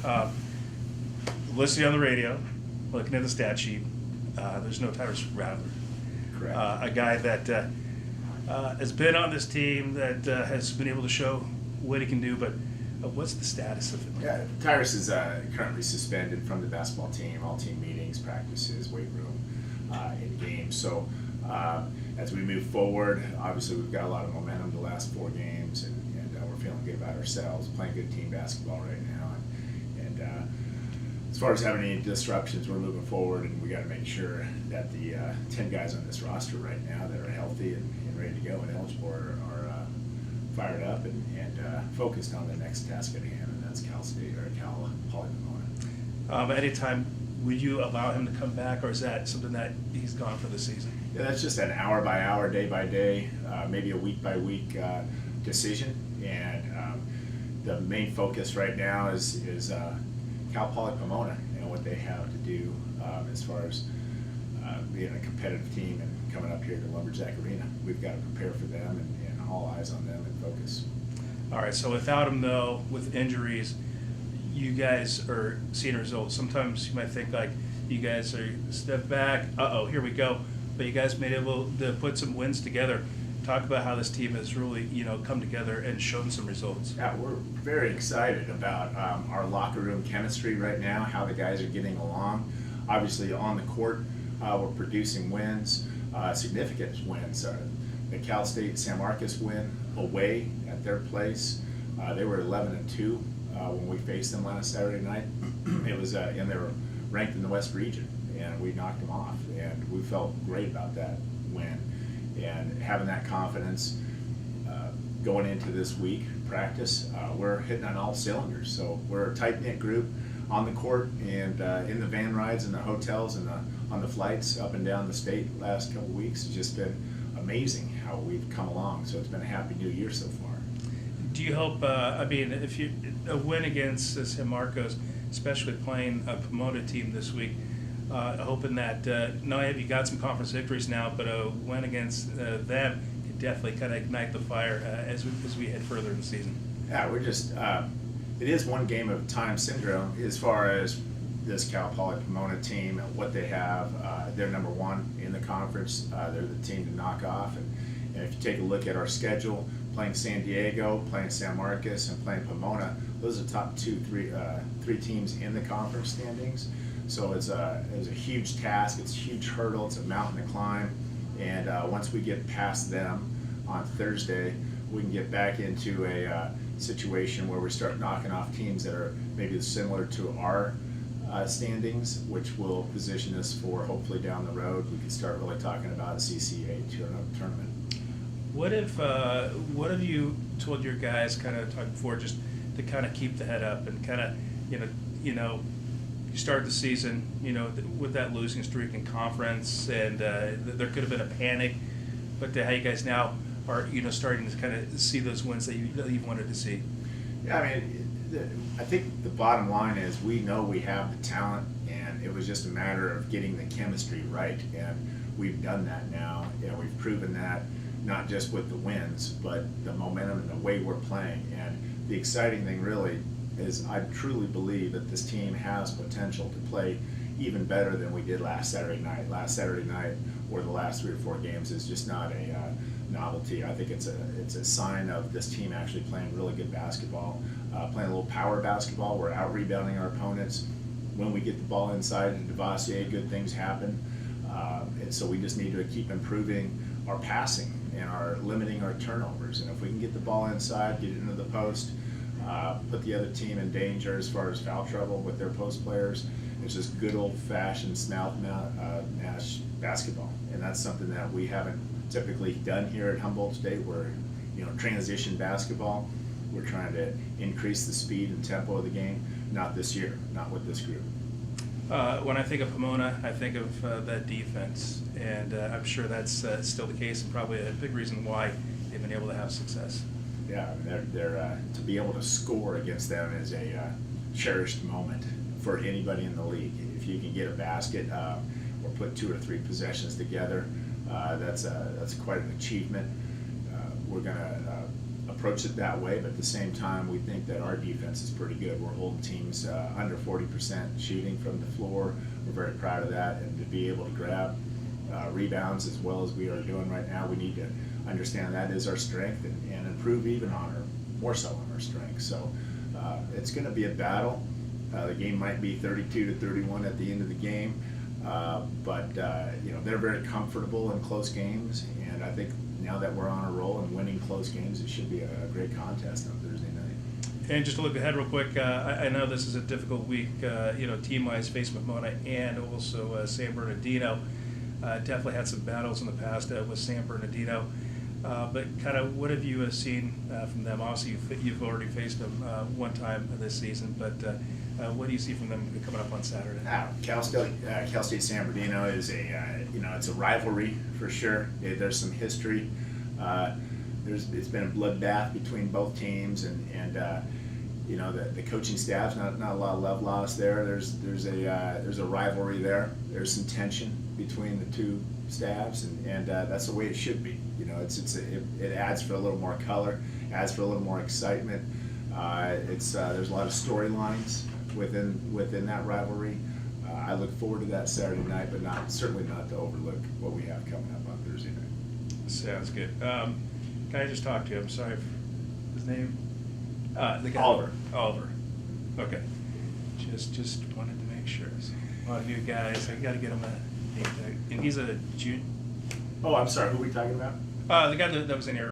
Um, Listening on the radio, looking at the stat sheet, there's no Tyrus Rattler. Correct. A guy that has been on this team that has been able to show what he can do, but what's the status of him? Yeah, Tyrus is currently suspended from the basketball team, all team meetings, practices, weight room, in games. So as we move forward, obviously we've got a lot of momentum the last 4 games, and we're feeling good about ourselves, playing good team basketball right now. And as far as having any disruptions, we're moving forward, and we got to make sure that the 10 guys on this roster right now that are healthy and ready to go and eligible are fired up and focused on the next task at hand, and that's Cal State or Cal Poly Pomona. Anytime, would you allow him to come back, or is that something that he's gone for the season? Yeah, that's just an hour by hour, day by day, maybe a week by week decision. And the main focus right now is Cal Poly Pomona and what they have to do as far as being a competitive team and coming up here to Lumberjack Arena. We've got to prepare for them and all eyes on them and focus. All right, so without him, though, with injuries, you guys are seeing results. Sometimes you might think like you guys are step back, here we go. But you guys been able to put some wins together. Talk about how this team has really, come together and shown some results. Yeah, we're very excited about our locker room chemistry right now, how the guys are getting along. Obviously on the court, we're producing wins, significant wins. The Cal State San Marcos win away at their place. They were 11-2 when we faced them last Saturday night. It was and they were ranked in the West region, and we knocked them off. And we felt great about that win, and having that confidence going into this week practice. We're hitting on all cylinders. So we're a tight knit group on the court and in the van rides and the hotels and on the flights up and down the state last couple weeks. It's just been amazing how we've come along. So it's been a happy new year so far. Do you hope, if you a win against San Marcos, especially playing a Pomona team this week, hoping that not only have you got some conference victories now, but a win against them could definitely kind of ignite the fire as we head further in the season? Yeah, we're just, it is one game of time syndrome as far as this Cal Poly Pomona team, what they have. They're number 1 in the conference. They're the team to knock off. And if you take a look at our schedule, playing San Diego, playing San Marcos, and playing Pomona, those are the top 3 teams in the conference standings. So it's a huge task, it's a huge hurdle, it's a mountain to climb. And once we get past them on Thursday, we can get back into a situation where we start knocking off teams that are maybe similar to our standings, which will position us for hopefully down the road we can start really talking about a CCA tournament. What have you told your guys, kind of talking before, just to kind of keep the head up and kind of you start the season with that losing streak in conference, and there could have been a panic, but how you guys now are starting to kind of see those wins that you wanted to see? Yeah, I mean, I think the bottom line is we know we have the talent, and it was just a matter of getting the chemistry right, and we've done that now. We've proven that not just with the wins, but the momentum and the way we're playing. And the exciting thing really is I truly believe that this team has potential to play even better than we did last Saturday night. Last Saturday night, or the last 3 or 4 games, is just not a novelty. I think it's a sign of this team actually playing really good basketball, playing a little power basketball. We're out rebounding our opponents. When we get the ball inside and Devassie, good things happen. And so we just need to keep improving our passing and limiting our turnovers. And if we can get the ball inside, get it into the post, put the other team in danger as far as foul trouble with their post players, it's just good old-fashioned smash basketball. And that's something that we haven't typically done here at Humboldt State. We're transition basketball. We're trying to increase the speed and tempo of the game. Not this year, not with this group. When I think of Pomona, I think of that defense, and I'm sure that's still the case, and probably a big reason why they've been able to have success. Yeah, they're to be able to score against them is a cherished moment for anybody in the league. If you can get a basket or put 2 or 3 possessions together, that's quite an achievement. We're going to approach it that way, but at the same time, we think that our defense is pretty good. We're holding teams under 40% shooting from the floor. We're very proud of that, and to be able to grab rebounds as well as we are doing right now, we need to understand that is our strength and improve even on more so on our strength. So it's going to be a battle. The game might be 32-31 at the end of the game, but they're very comfortable in close games, and I think now that we're on a roll and winning close games, it should be a great contest on Thursday night. And just to look ahead real quick, I know this is a difficult week, team-wise, facing Pomona and also San Bernardino. Definitely had some battles in the past with San Bernardino. But kind of what have you seen from them? Obviously, you've already faced them one time this season, but what do you see from them coming up on Saturday? Cal State San Bernardino is it's a rivalry for sure. There's some history. It's been a bloodbath between both teams, and the coaching staff's not a lot of love lost there. There's a rivalry there. There's some tension between the two staffs, and that's the way it should be. It adds for a little more color, adds for a little more excitement. There's a lot of storylines within that rivalry. I look forward to that Saturday night, but certainly not to overlook what we have coming up on Thursday night. Sounds good. Can I just talk to you? I'm sorry for his name. The guy. Oliver. Okay. Just wanted to make sure. So, a lot of new guys. I got to get him a name tag. And he's a junior. Oh, I'm sorry. Who are we talking about? The guy that was in here